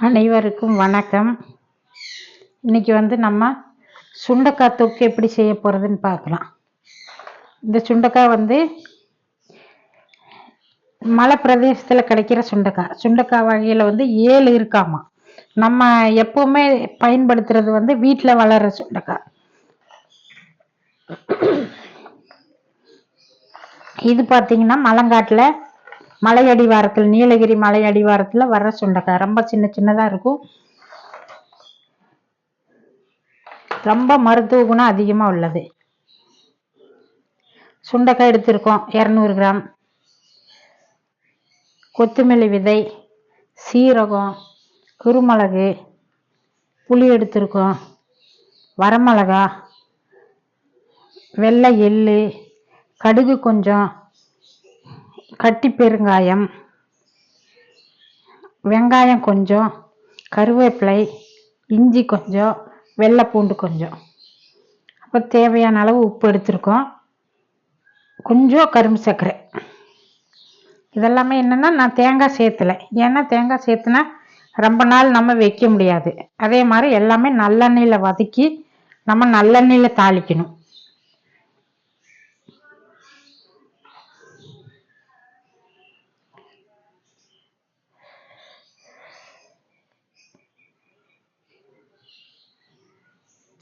அனைவருக்கும் வணக்கம். இன்னைக்கு நம்ம சுண்டைக்காய் தொக்கு எப்படி செய்ய போறதுன்னு பார்க்கலாம். இந்த சுண்டைக்காய் மலை பிரதேசத்துல கிடைக்கிற சுண்டைக்காய் வகையில 7 இருக்காமா. நம்ம எப்பவுமே பயன்படுத்துறது வீட்டுல வளர்ற சுண்டைக்காய். இது பாத்தீங்கன்னா மலங்காட்டுல மலையடிவாரத்தில் நீலகிரி மலை அடிவாரத்துல வர்ற சுண்டைக்காய் ரொம்ப சின்னதா இருக்கும். ரொம்ப மருத்துவ குணம் அதிகமா உள்ளது. சுண்டைக்காய் எடுத்திருக்கோம் 200 கிராம். கொத்தமல்லி விதை, சீரகம், குருமிளகு, புளி எடுத்திருக்கோம், வரமிளகா, வெள்ளை எள்ளு, கடுகு கொஞ்சம், கட்டி பெருங்காயம், வெங்காயம் கொஞ்சம், கருவேப்பிலை, இஞ்சி கொஞ்சம், வெள்ளை பூண்டு கொஞ்சம். அப்போ தேவையான அளவு உப்பு எடுத்திருக்கோம், கொஞ்சம் கரும்பு சர்க்கரை. இதெல்லாமே என்னன்னா நான் தேங்காய் சேர்த்தலை. ஏன்னா தேங்காய் சேர்த்துனா ரொம்ப நாள் நம்ம வைக்க முடியாது. அதே மாதிரி எல்லாமே நல்லெண்ணெயில் வதக்கி நம்ம நல்லெண்ணெயில் தாளிக்கணும்.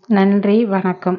நன்றி, வணக்கம்.